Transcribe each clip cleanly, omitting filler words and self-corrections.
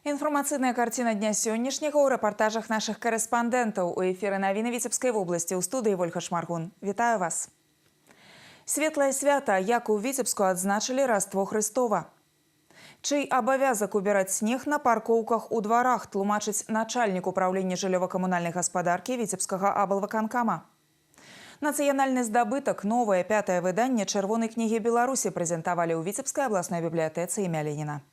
Інфармацыйная карціна дня сённяшняга ў рэпартажах нашых корэспандэнтаў. У эфіры навіны Віцебскай вобласці. У студыі Вольга Шмаргун. Вітаю вас. Светлае свята, як у Віцебску адзначылі Раство Хрыстова. Чый абавязак убіраць снег на паркоўках у дварах, тлумачыць начальнік управлення жыллёва-камунальнай гаспадаркі Віцебскага аблвыканкама. Нацыянальны здабытак, новае 5-е выданне Чырвонай кнігі Беларусі прэзентавалі ў Віцебскай абласной бібліятэцы імя Леніна.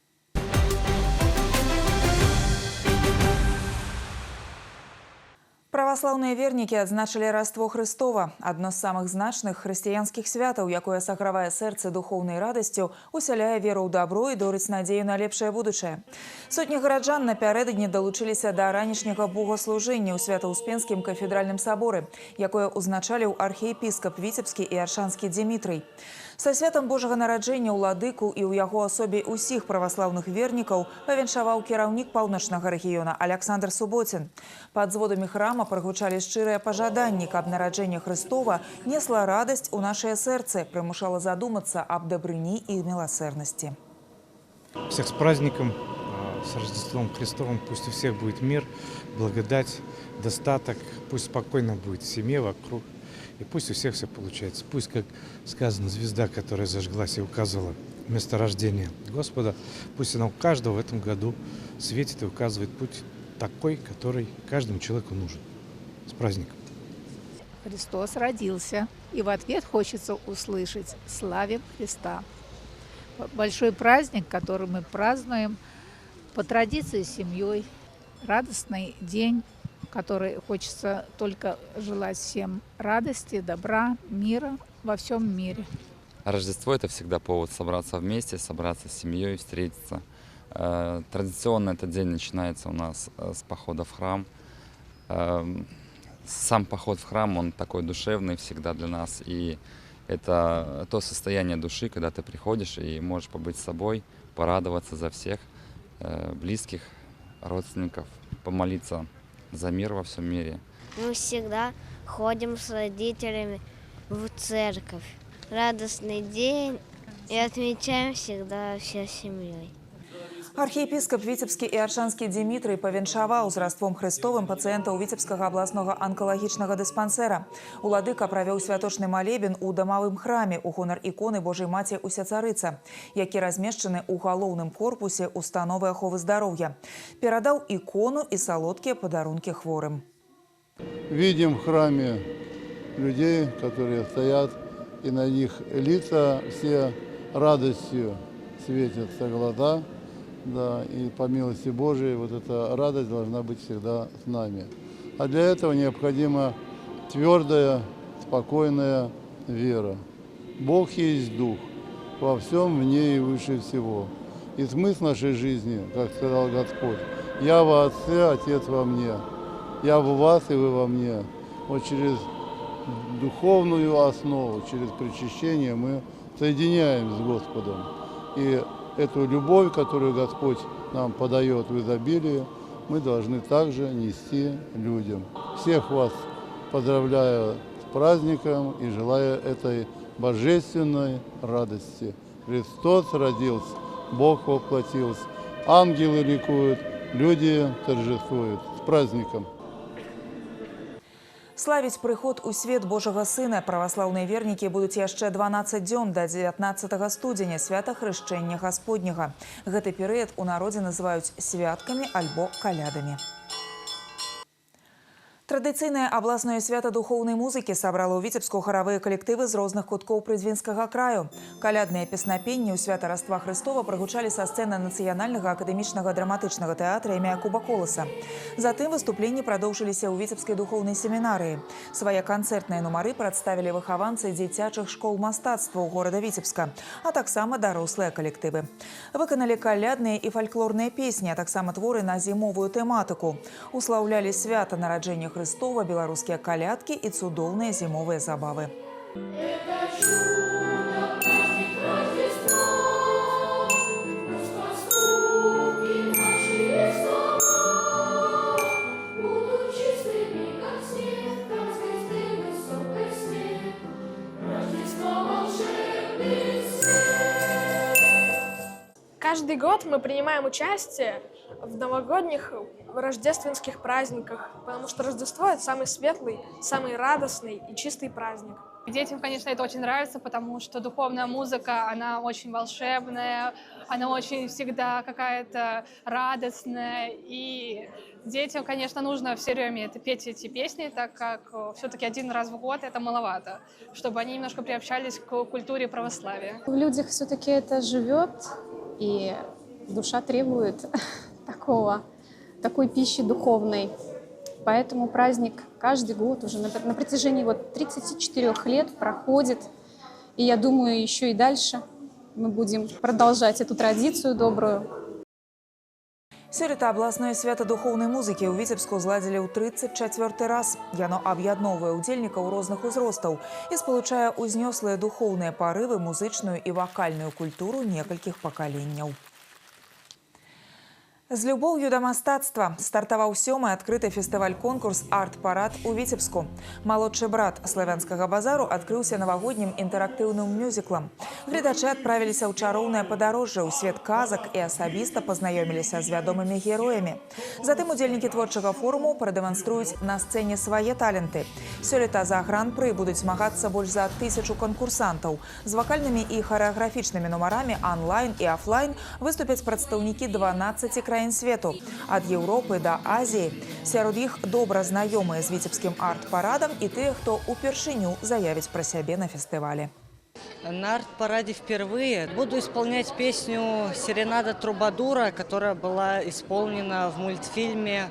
Праваслаўныя вернікі адзначылі Раство Хрыстова. Адно з самых значных хрысціянскіх святаў, якое сагравае сэрцы духоўнай радасцю, усяляе веру ў дабро і дорыць надзею на лепшае будучае. Сотні гараджан напярэдадні далучыліся да ранішняга богаслужэння ў Свята-Успенскім кафедральным саборы, якое узначаліў архіепіскап Віцебскі і Аршанскі Дзімітрый. Са святам Божага нараджэння ўладыку і ў яго асобе ўсіх праваслаўных вернікаў павіншаваў кіраўнік паўночнага рэгіёна Аляксандр Суботін. Пад зводамі храма прагучалі шчырыя пажаданні, каб нараджэнне Хрыстова несла радасць у нашыя сэрцы, прымушала задумацца аб дабрыні і міласэрнасці. Всех с праздником, с Рождеством Христовым. Пусть у всех будет мир, благодать, достаток. Пусть спокойно будет в семье, вокруг. И пусть у всех все получается. Пусть, как сказано, звезда, которая зажглась и указывала место рождения Господа, пусть она у каждого в этом году светит и указывает путь такой, который каждому человеку нужен. С праздником! Христос родился, и в ответ хочется услышать «Славим Христа». Большой праздник, который мы празднуем по традиции с семьей, радостный день, который хочется только желать всем радости, добра, мира во всем мире. Рождество – это всегда повод собраться вместе, собраться с семьей, встретиться. Традиционно этот день начинается у нас с похода в храм. Сам поход в храм, он такой душевный всегда для нас. И это то состояние души, когда ты приходишь и можешь побыть с собой, порадоваться за всех близких, родственников, помолиться за мир во всем мире. Мы всегда ходим с родителями в церковь. Радостный день и отмечаем всегда всей семьей. Архіепіскап Віцебскі і Аршанскі Дзімітрый павіншаваў з Раством Хрыстовым пацыентаў Віцебскага абласнога анкалагічнага дыспансэра. Уладыка правёў святочны малебен у дамавым храме ў гонар іконы Божай Маці Усяцарыца, які размешчаны ў галоўным корпусе установы аховы здароўя. Перадаў ікону і салодкія падарункі хворым. Видим в храме людей, которые стоят, и на них лица все радостью светятся глаза. Да, и по милости Божией вот эта радость должна быть всегда с нами. А для этого необходима твердая, спокойная вера. Бог есть Дух, во всем вне и выше всего. И смысл нашей жизни, как сказал Господь, «Я во Отце, Отец во мне, я в вас и вы во мне». Вот через духовную основу, через причащение мы соединяем с Господом. И эту любовь, которую Господь нам подает в изобилии, мы должны также нести людям. Всех вас поздравляю с праздником и желаю этой божественной радости. Христос родился, Бог воплотился, ангелы ликуют, люди торжествуют. С праздником! Славіць прыход у свет Божага Сына праваслаўныя вернікі будуць яшчэ 12 дзён да 19 студзеня, свята хрышчэння Гасподняга. Гэты перыяд у народзе называюць святкамі альбо калядамі. Традыцыйнае абласнае свята духоўнай музыкі сабрала ў Віцебску харавыя калектывы з розных куткоў Прызвінскага краю. Калядныя песнапенні ў свята Раства Хрыстова прагучалі са сцэны Нацыянальнага акадэмічнага драматычнага тэатра імя Якуба Коласа. Затым выступленні прадоўжыліся ў Віцебскай духоўнай семінарыі. Свае канцэртныя нумары прадставілі выхаванцы дзіцячых школ мастацтва ў горада Віцебска, а таксама дарослыя калектывы. Выканалі калядныя і фальклорныя песні, а таксама творы на зімовую тэматыку. Услаўлялі свята нараджэння Хрыстова, беларускія калядкі і цудоўныя зімовыя забавы. Каждый год мы принимаем участие в новогодних рождественских праздниках, потому что Рождество — это самый светлый, самый радостный и чистый праздник. Детям, конечно, это очень нравится, потому что духовная музыка, она очень волшебная, она очень всегда какая-то радостная. И детям, конечно, нужно все время петь эти песни, так как все-таки один раз в год это маловато, чтобы они немножко приобщались к культуре православия. В людях все-таки это живет, и душа требует такой пищи духовной. Поэтому праздник каждый год уже на протяжении 34 лет проходит. И я думаю, еще и дальше мы будем продолжать эту традицию добрую. Сёлета абласное свято духоўнай музыкі ў Віцебску зладзілі ў 34 раз. Яно аб'ядноўвае ўдзельнікаў розных узростаў і спалучае ўзнёслыя духоўныя парывы, музычную і вакальную культуру некалькіх пакаленняў. З любоўю да мастацтва стартаваў 7-й адкрыты фестываль-конкурс «Арт-парад» у Віцебску. Малодшы брат славянскага базару адкрыўся навагоднім інтэрактыўным мюзіклам. Гледачы адправіліся ў чароўнае падарожжа ў свет казак і асабіста пазнаёміліся з вядомымі героямі. Затым удзельнікі творчага форуму прадэманструюць на сцэне свае таленты. Сёлета за гран-пры будуць змагацца больш за 1000 канкурсантаў. З вакальнымі і харэаграфічнымі нумарамі онлайн і офлайн выступяць прадстаўнікі 12 краін свету, ад Европы до Азии. Сярод іх добра знаёмыя з віцебскім арт-парадам і тыя, хто упершыню заявіць пра сябе на фестывале. На арт-параде впервые буду исполнять песню «Серенада Трубадура», которая была исполнена в мультфильме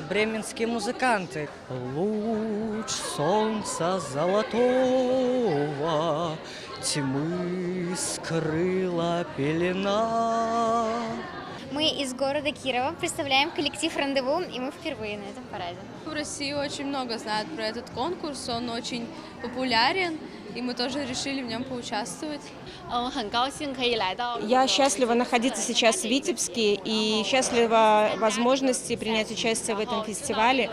«Бременские музыканты». Луч солнца золотого тьмы скрыла пелена. Мы из города Кирова представляем коллектив «Рандеву», и мы впервые на этом параде. В России очень много знают про этот конкурс, он очень популярен, и мы тоже решили в нем поучаствовать. Я счастлива находиться сейчас в Витебске и счастлива возможности принять участие в этом фестивале,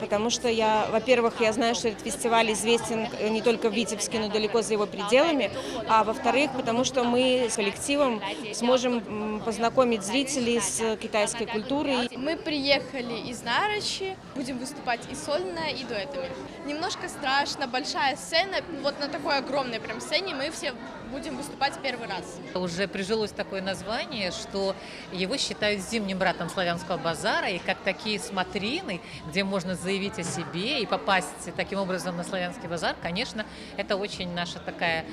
потому что во-первых, я знаю, что этот фестиваль известен не только в Витебске, но далеко за его пределами, а во-вторых, потому что мы с коллективом сможем познакомить зрителей с китайской культурой. Мы приехали из Нарочи, будем выступать и сольно, и дуэтами. Немножко страшно, большая сцена, вот на такой огромной прям сцене мы все будем выступать первый раз. Уже прижилось такое название, что его считают зимним братом славянского базара, и как такие смотрины, где можно заявить о себе и попасть таким образом на славянский базар, конечно, это очень наша такая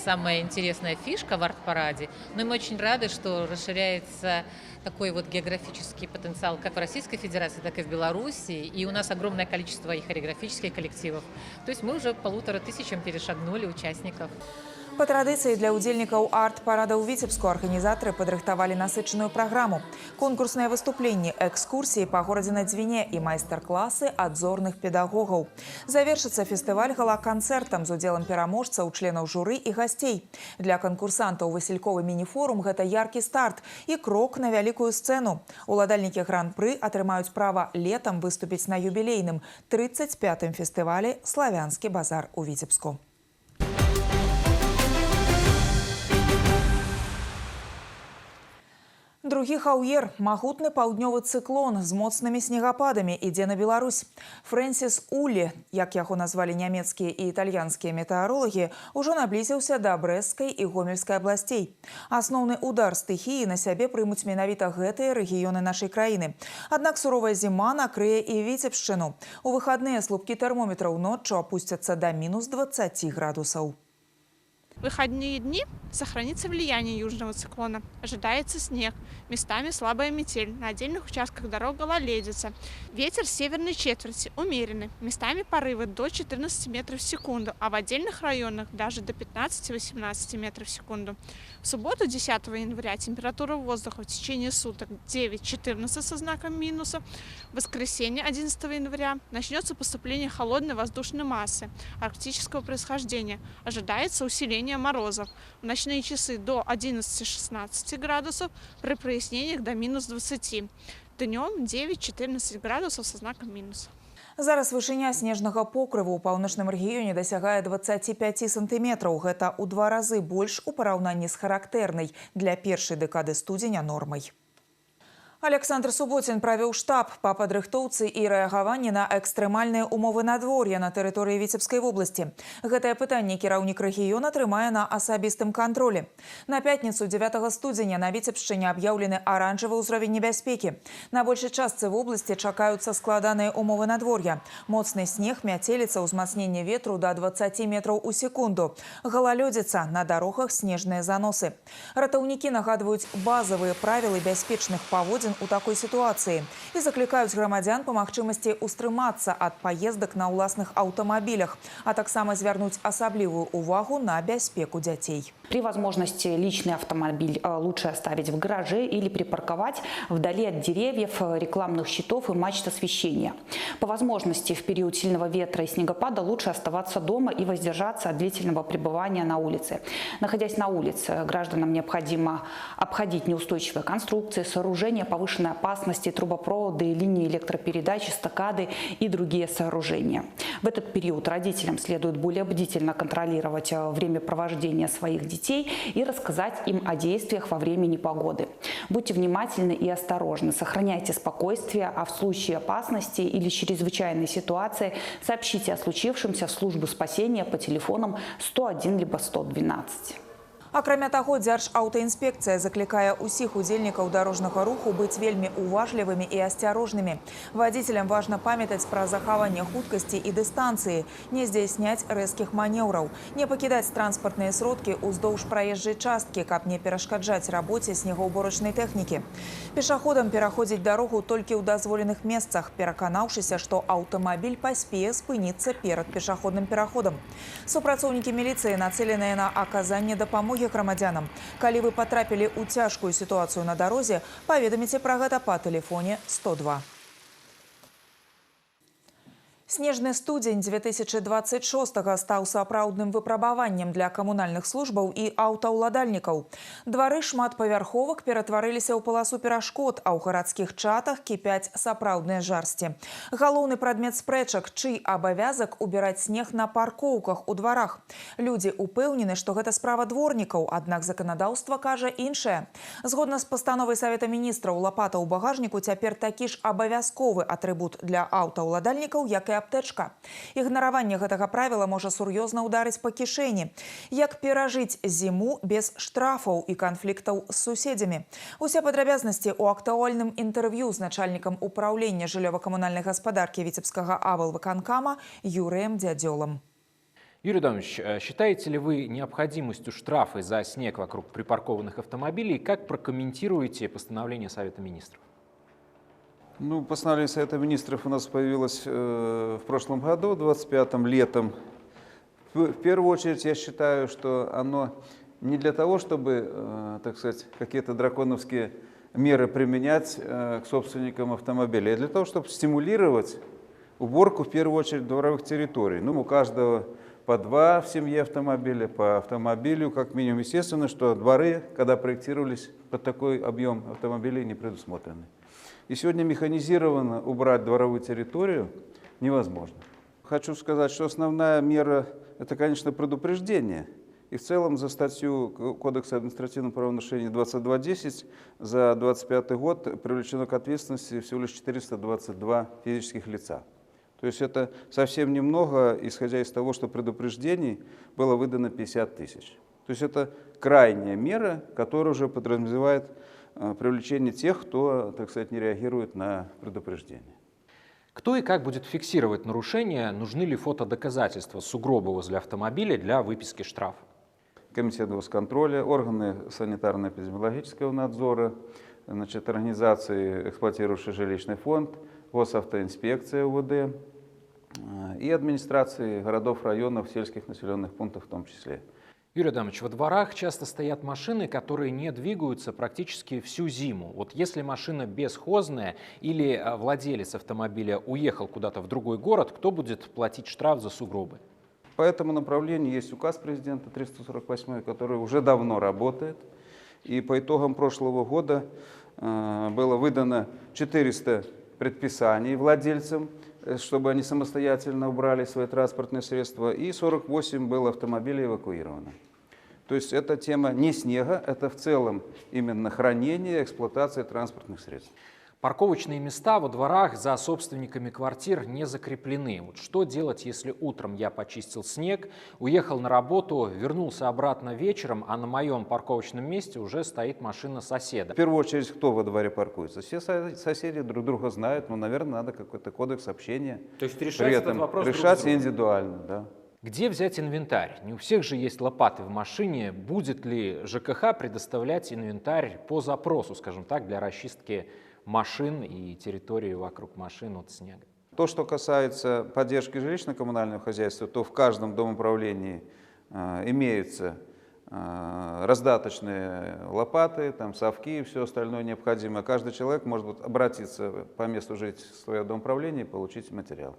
самая интересная фишка в арт-параде. Но мы очень рады, что расширяется такой вот географический потенциал как в Российской Федерации, так и в Беларуси, и у нас огромное количество и хореографических коллективов. То есть мы уже 1500 перешагнули участников. Па традыцыі для ўдзельнікаў арт-парада ў Віцебску арганізатары падрыхтавалі насычаную праграму. Конкурсныя выступленні, экскурсіі па горадзе на Дзвіне і майстар-класы ад зорных педагогаў. Завершыцца фестываль гала-канцэртам з удзелам пераможцаў, членаў журы і гасцей. Для канкурсантаў васільковы міні-форум – гэта яркі старт і крок на вялікую сцэну. Уладальнікі гран-пры атрымаюць права летам выступіць на юбілейным 35-м фестывалі «Славянскі базар» у Віцебску. Другі хаўер – магутны паўднёвы цыклон з моцнымі снегападамі ідзе на Беларусь. Фрэнсіс Улі, як яго назвалі нямецкія і італьянскія метэаролагі, ужо наблізіўся да Брэсцкай і Гомельскай абласцей. Асноўны удар стыхіі на сябе прымуць менавіта гэтыя рэгіёны нашай краіны. Аднак суровая зіма накрые і Віцебшчыну. У выхадныя слупкі тэрмометраў ноччу апусцяцца да мінус 20 градусаў. В выходные дни сохранится влияние южного циклона. Ожидается снег, местами слабая метель, на отдельных участках дорог гололедица. Ветер северной четверти умеренный, местами порывы до 14 метров в секунду, а в отдельных районах даже до 15-18 метров в секунду. В субботу, 10 января, температура воздуха в течение суток 9-14 со знаком минуса. В воскресенье, 11 января, начнется поступление холодной воздушной массы арктического происхождения. Ожидается усиление морозов. В ночные часы до 11-16 градусов, при прояснениях до минус 20. Днем 9-14 градусов со знаком минус. Зараз вышыня снежнага покрыву ў паўночным рэгіёне дасягае 25 сантыметраў. Гэта ў 2 разы больш у параўнанні з характэрнай для першай дэкады студзеня нормай. Александр Суботин правіў штаб па падрыхтоўцы і рэагаванні на экстрэмальныя умовы надвор'я на тэрыторыі Віцебскай вобласці. Гэтае пытанне кіраўнік рэгіёна трымае на асабістым кантролі. На пятніцу 9 студзеня на Віцебшчыне аб'яўлены аранжавы ўзровень небяспекі. На большай частцы вобласці чакаюцца складаныя умовы надвор'я. Моцны снег, мяцеліца, ўзмацненне ветру да 20 метраў у секунду. Галалёдзіца, на дарогах снежныя заносы. Ратаўнікі нагадваюць базавыя правілы бяспечных паводзін у такой ситуации и закликают громадян по магчымасці устрымацца от поездок на уласных автомобилях, а таксама звярнуць асаблівую увагу на бяспеку дзяцей. При возможности личный автомобиль лучше оставить в гараже или припарковать вдали от деревьев, рекламных щитов и мачт освещения. По возможности в период сильного ветра и снегопада лучше оставаться дома и воздержаться от длительного пребывания на улице. Находясь на улице, гражданам необходимо обходить неустойчивые конструкции, сооружения повышенной опасности, трубопроводы, линии электропередач, эстакады и другие сооружения. В этот период родителям следует более бдительно контролировать время провождения своих детей и рассказать им о действиях во время непогоды. Будьте внимательны и осторожны, сохраняйте спокойствие, а в случае опасности или чрезвычайной ситуации сообщите о случившемся в службу спасения по телефонам 101 либо 112. Акрамя таго, Дзяржаўтаінспекцыя заклікае ўсіх удзельнікаў дарожнага руху быць вельмі уважлівымі і асцярожнымі. Вадзіцелям важна памятаць пра захаванне хуткасці і дыстанцыі, не здзяйсняць рэзкіх манеўраў, не пакідаць транспартныя сродкі ўздоўж праезжай часткі, каб не перашкаджаць рабоце снегаўборачнай тэхнікі. Пешаходам пераходзіць дарогу толькі ў дазволеных месцах, пераканаўшыся, што аўтамабіль паспее спыніцца перад пешаходным пераходам. Супрацоўнікі міліцыі нацэленыя на аказанне дапамогі грамадзянам. Калі вы патрапілі ў цяжкую сітуацыю на дарозе, паведаміце пра гэта па тэлефоне 102. Снежны студзень 2026 стаў сапраўдным выпрабаваннем для камунальных службаў і аўтаўладальнікаў. Двары шматпавярховак ператварыліся ў паласу перашкод, а ў гарадскіх чатах кіпяць сапраўдныя жарсці. Галоўны прадмет спрэчак, чый абавязак убіраць снег на паркоўках у дварах. Людзі ўпэўнены, што гэта справа дворнікаў, аднак заканадаўства кажа іншае. Згодна з пастановай Савета міністраў, лапата ў багажніку цяпер такі ж абавязковы атрыбут для аўтаўладальнікаў, як і аптэчка. Ігнараванне гэтага правіла можа сур'ёзна ўдарыць па кішэні. Як перажыць зіму без штрафаў і канфліктаў з суседзямі? Усе падрабязнасці ў актуальным інтэрв'ю з начальнікам управлення жыллёва-камунальнай гаспадаркі Віцебскага аблвыканкама Юрыем Дзядзёлам. Юрий Адамович, считаете ли вы необходимостью штрафы за снег вокруг припаркованных автомобилей? Как прокомментируете постановление Совета министров? Ну, постановление Совета министров у нас появилось в прошлом году, 25-м, летом. В первую очередь, я считаю, что оно не для того, чтобы, так сказать, какие-то драконовские меры применять к собственникам автомобилей, а для того, чтобы стимулировать уборку, в первую очередь, дворовых территорий. Ну, у каждого по 2 в семье автомобиля, по автомобилю, как минимум. Естественно, что дворы, когда проектировались, под такой объем автомобилей не предусмотрены. И сегодня механизированно убрать дворовую территорию невозможно. Хочу сказать, что основная мера – это, конечно, предупреждение. И в целом за статью Кодекса административного правонарушения 22.10 за 2025 год привлечено к ответственности всего лишь 422 физических лица. То есть это совсем немного, исходя из того, что предупреждений было выдано 50 тысяч. То есть это крайняя мера, которая уже подразумевает привлечение тех, кто, так сказать, не реагирует на предупреждение. Кто и как будет фиксировать нарушения? Нужны ли фотодоказательства сугроба возле автомобиля для выписки штрафа? Комитет госконтроля, органы санитарно-эпидемиологического надзора, значит, организации, эксплуатирующие жилищный фонд, госавтоинспекция УВД и администрации городов, районов, сельских населенных пунктов в том числе. Юрий Адамович, во дворах часто стоят машины, которые не двигаются практически всю зиму. Вот если машина бесхозная или владелец автомобиля уехал куда-то в другой город, кто будет платить штраф за сугробы? По этому направлению есть указ президента 348, который уже давно работает. И по итогам прошлого года было выдано 400 предписаний владельцам, чтобы они самостоятельно убрали свои транспортные средства, и 48 было автомобилей эвакуировано. То есть эта тема не снега, это в целом именно хранение и эксплуатация транспортных средств. Парковочные места во дворах за собственниками квартир не закреплены. Вот что делать, если утром я почистил снег, уехал на работу, вернулся обратно вечером, а на моем парковочном месте уже стоит машина соседа? В первую очередь, кто во дворе паркуется? Все соседи друг друга знают, но, наверное, надо какой-то кодекс общения. То есть при этом решать индивидуально, да. Где взять инвентарь? Не у всех же есть лопаты в машине. Будет ли ЖКХ предоставлять инвентарь по запросу, скажем так, для расчистки машин и территории вокруг машин от снега? То, что касается поддержки жилищно-коммунального хозяйства, то в каждом домоуправлении имеются раздаточные лопаты, там, совки и все остальное необходимое. Каждый человек может обратиться по месту жительства в свое домоуправление и получить материал.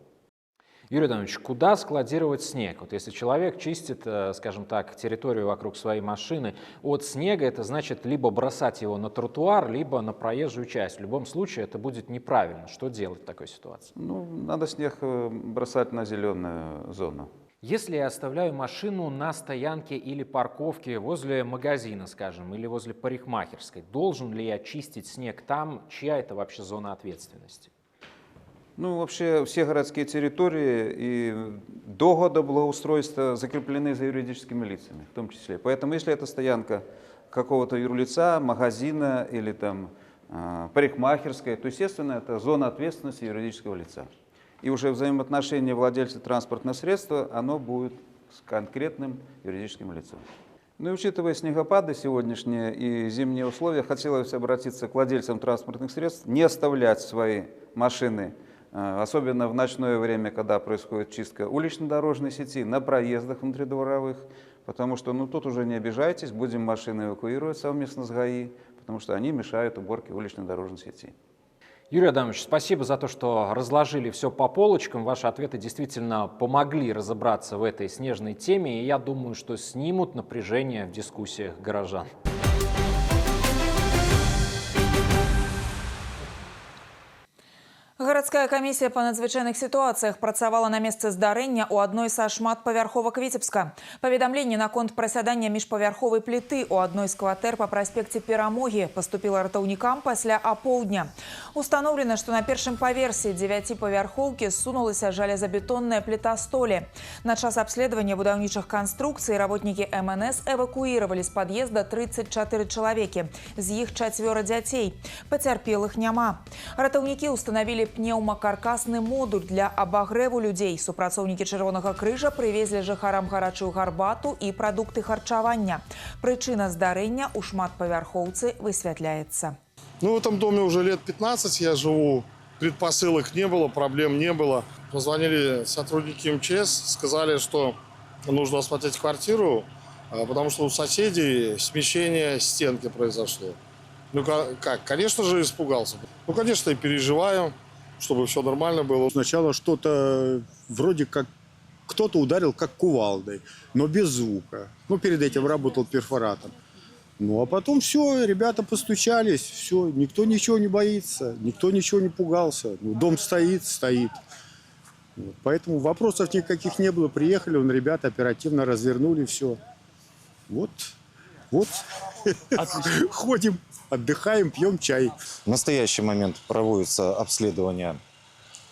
Юрий Адамович, куда складировать снег? Вот если человек чистит, скажем так, территорию вокруг своей машины от снега, это значит либо бросать его на тротуар, либо на проезжую часть. В любом случае это будет неправильно. Что делать в такой ситуации? Ну, надо снег бросать на зеленую зону. Если я оставляю машину на стоянке или парковке возле магазина, скажем, или возле парикмахерской, должен ли я чистить снег там? Чья это вообще зона ответственности? Ну, вообще все городские территории и до года благоустройства закреплены за юридическими лицами, в том числе. Поэтому, если это стоянка какого-то юрлица, магазина или там парикмахерской, то, естественно, это зона ответственности юридического лица. И уже взаимоотношения владельца транспортного средства, оно будет с конкретным юридическим лицом. Ну и учитывая снегопады сегодняшние и зимние условия, хотелось обратиться к владельцам транспортных средств, не оставлять свои машины, особенно в ночное время, когда происходит чистка улично-дорожной сети, на проездах внутридворовых, потому что, ну, тут уже не обижайтесь, будем машины эвакуировать совместно с ГАИ, потому что они мешают уборке улично-дорожной сети. Юрий Адамович, спасибо за то, что разложили все по полочкам. Ваши ответы действительно помогли разобраться в этой снежной теме, и я думаю, что снимут напряжение в дискуссиях горожан. Гарадская камісія па надзвычайных сітуацыях працавала на месцы здарэння ў адной са шматпавярховак Віцебска. Паведамленне наконт прасядання міжпавярховай пліты ў адной з кватэр па праспекце Перамогі паступіла ратаўнікам пасля апоўдня. Установлена, што на першым паверсе 9-павярхоўкі ссунулася жалезабетонная пліта столі. На час абследавання будаўнічых канструкцый работнікі МНС эвакуіравалі з пад'езда 34 чалавекі, з іх 4 дзяцей. Пацярпелых няма. Ратаўнікі установілі пнеўмакаркасны модуль для абагрэву людзей. Супрацоўнікі Чырвонага крыжа прывезлі жыхарам гарачую гарбату і прадукты харчавання. Прычына здарэння ў шматпавярхоўцы высвятляецца. Ну, в этом доме уже лет 15 я живу. Предпосылок не было, проблем не было. Позвонили сотрудники МЧС, сказали, что нужно осмотреть квартиру, потому что у соседей смещение стенки произошло. Ну как, конечно же, испугался. Ну, конечно, и переживаю, чтобы все нормально было. Сначала что-то вроде как кто-то ударил как кувалдой, но без звука. Ну, перед этим работал перфоратом. Ну, а потом все, ребята постучались, все, никто ничего не боится, никто ничего не пугался. Ну, дом стоит. Вот. Поэтому вопросов никаких не было. Приехали, ребята оперативно развернули все. Вот. Ходим, отдыхаем, пьем чай. В настоящий момент проводится обследование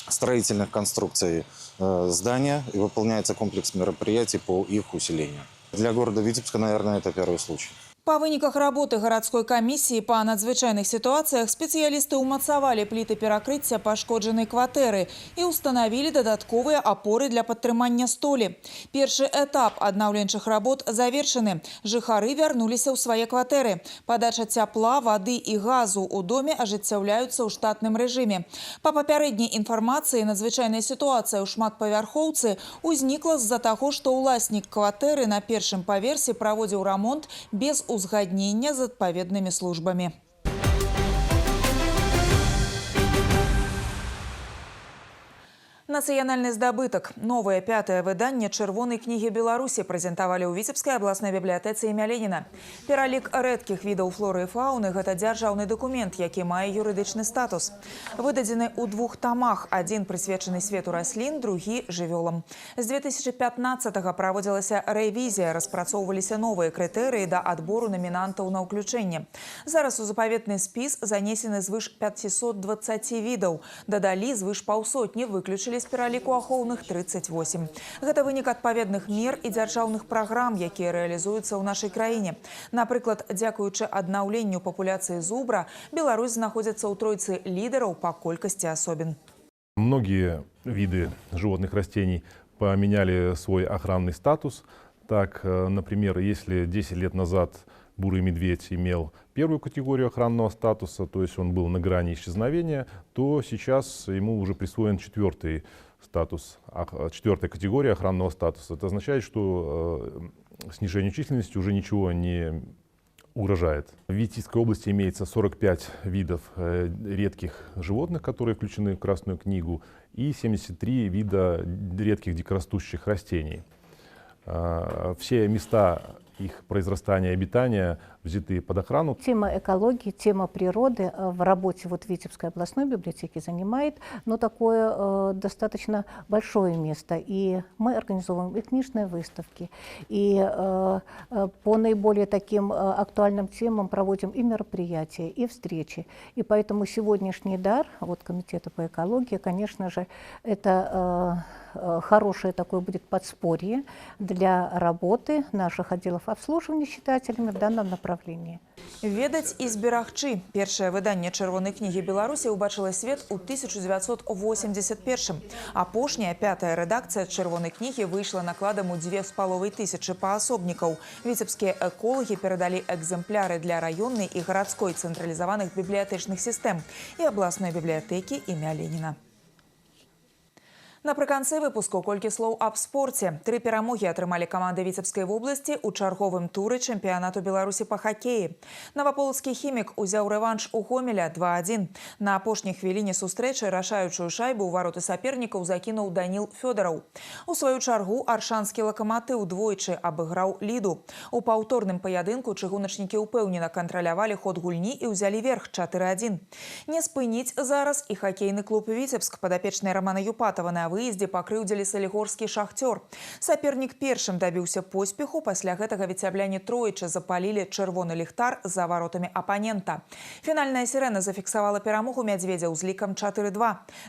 строительных конструкций здания и выполняется комплекс мероприятий по их усилению. Для города Витебска, наверное, это первый случай. Па выніках работы гарадской камісіі па надзвычайных сітуацыях спецыялісты ўмацавалі пліты перакрыцця пашкоджанай кватэры і ўстанавілі дадатковыя апоры для падтрымання столі. Першы этап аднаўленчых работ завершаны. Жыхары вярнуліся ў свае кватэры. Падача цяпла, вады і газу ў доме ажыццяўляюцца ў штатным рэжыме. Па папярэдняй інфармацыі, надзвычайная сітуацыя ў шматпавярхоўцы ўзнікла з-за таго, што ўласнік кватэры на першым паверсе праводзіў рамонт без узгаднення з адпаведнымі службамі. Нацыянальны здабытак. Новае 5-е выданне чырвонай кнігі Беларусі прэзентавалі ў Віцебскай абласной бібліятэцы імя Леніна. Пералік рэдкіх відаў флоры і фауны – гэта дзяржаўны дакумент, які мае юрыдычны статус. Выдадзены ў 2 тамах, адзін прысвечаны свету раслін, другі – жывёлам. З 2015-го праводзілася рэвізія, распрацоўваліся новыя крытэрыі да адбору намінантаў на ўключэнне. Зараз у запаветны спіс занесены звыш 520 відаў. Дадалі звыш паўсотні, выключылі з пераліку ахоўных 38. Гэта вынік адпаведных мер і дзяржаўных праграм, якія рэалізуюцца ў нашай краіне. Напрыклад, дзякуючы аднаўленню папуляцыі зубра, Беларусь знаходзіцца ў тройцы лідараў па колькасці асобін. Многие виды животных растений поменяли свой охранный статус. Так, например, если 10 лет назад бурый медведь имел первую категорию охранного статуса, то есть он был на грани исчезновения, то сейчас ему уже присвоен 4-й статус, 4-я категория охранного статуса. Это означает, что снижению численности уже ничего не угрожает. В Витебской области имеется 45 видов редких животных, которые включены в Красную книгу, и 73 вида редких дикорастущих растений. Все места их произрастания и обитания взяты под охрану. Тема экологии, тема природы в работе Витебской областной библиотеки занимает такое достаточно большое место. И мы организовываем и книжные выставки, и по наиболее таким актуальным темам проводим и мероприятия, и встречи. И поэтому сегодняшний дар Комитета по экологии, конечно же, это хорошее такое будет подспорье для работы наших отделов обслуживания читателями в данном направлении. Ведаць і зберагчы. Першае выданне чырвонай кнігі Беларусі ўбачыла свет у 1981. Апошняя 5-я рэдакцыя чырвонай кнігі выйшла накладам у 2500 паасобнікаў. Віцебскія эколагі перадалі экземпляры для раённай і гарадской цэнтралізаваных бібліятэчных сістэм і абласной бібліятэкі імя Леніна. Напрыканцы выпуску колькі слоў аб спорце. 3 перамогі атрымалі каманды Віцебскай вобласці ў чарговым туры чэмпіянату Беларусі па хакеі. Наваполацкі хімік узяў рэванш у Гомеля 2-1. На апошняй хвіліне сустрэчы рашаючую шайбу ў вароты сапернікаў закінуў Даніл Фёдараў. У сваю чаргу аршанскі лакаматыў двойчы абыграў Ліду. У паўторным паядынку чыгуначнікі ўпэўнена кантралявалі ход гульні і ўзялі верх 4-1. Не спыніць зараз і хакейны клуб Віцебск. Падапечныя Рамана Юпатава на выездзе пакрыўдзілі салігорскі шахцёр. Сапернік першым дабіўся поспеху, пасля гэтага віцябляне тройчы запалілі чырвоны ліхтар за варотамі апанента. Фінальная сірэна зафіксавала перамогу мядзведзяў з лікам 4-2.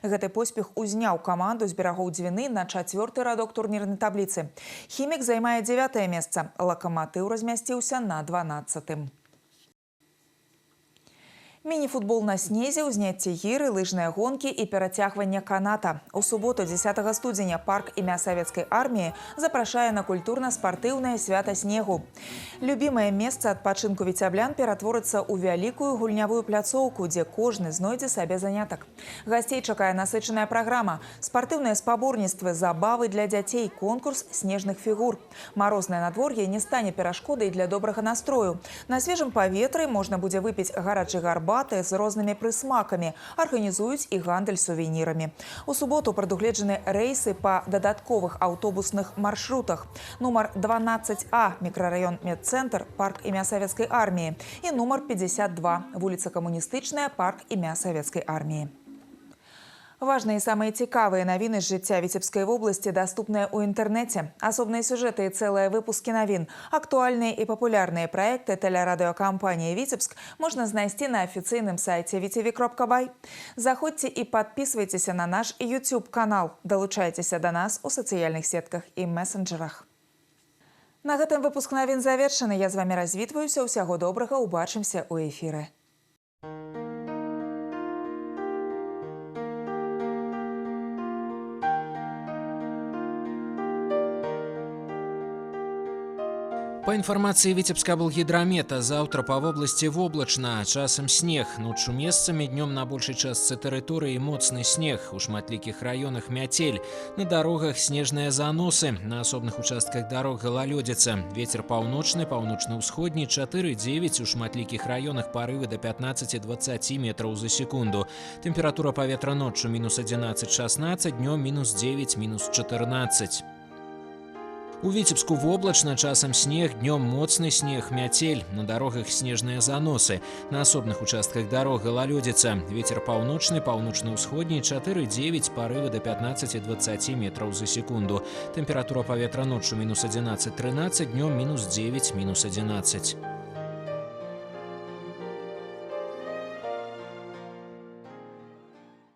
Гэты поспех узняў каманду з берагоў Дзвіны на 4-й радок турнірнай табліцы. Хімік займае 9-е месца. Лакаматыў размясціўся на 12-м. Міні-футбол на снезе, узняцце гіры, лыжныя гонкі і перацягванне каната. У суботу 10 студзеня парк імя Савецкай арміі запрашае на культурна-спартыўнае свята снегу. Любімае месца адпачынку віцяблян ператворыцца ў вялікую гульнявую пляцоўку, дзе кожны знойдзе сабе занятак. Гасцей чакае насычаная праграма, спартыўныя спаборніцтвы, забавы для дзяцей, конкурс снежных фігур. Марознае надвор'е не стане перашкодай для добрага настрою. На свежым паветры можна будзе выпіць гарачы гарбат з рознымі прысмакамі, арганізуюць і гандаль сувенірамі. У суботу прадугледжаны рэйсы па дадатковых аўтобусных маршрутах. Нумар 12А, мікрараён Медцэнтр, парк імя Савецкай арміі, і нумар 52, вуліца Камуністычная, парк імя Савецкай арміі. Важныя і самыя цікавыя навіны з жыцця Віцебскай вобласці даступныя ў інтэрнэце. Асобныя сюжэты і цэлыя выпускі навін, актуальныя і папулярныя праекты тэлерадыёкампаніі «Віцебск» можна знайсці на афіцыйным сайце vtv.by. Заходзьце і падпісвайцеся на наш YouTube-канал. Далучайцеся да нас у сацыяльных сетках і месенджерах. На гэтым выпуск навін завершаны. Я з вамі развітваюся. Усяго добрага. Убачымся ў эфіры. Па інфармацыі Віцебска-Былгідрамета, заўтра па вобласці воблачна, часам снег. Ноччу месцамі, днём на большай частцы тэрыторыі моцны снег. У шматлікіх раёнах мяцель. На дарогах снежныя заносы. На асобных участках дарог галалёдзіца. Вецер паўночны, паўночна-ўсходні 4-9, у шматлікіх раёнах парывы до 15-20 метраў за секунду. Тэмпература паветра ноччу -11-16, днём -9, -14. У Віцебску воблачна, часам снег, днём моцны снег, мяцель. На дарогах снежныя заносы. На асобных участках дарог галалёдзіца. Вецер паўночны, паўночна-ўсходні 4-9, парывы до 15-20 метраў за секунду. Тэмпература паветра ноччу -11-13, днём -9, -11.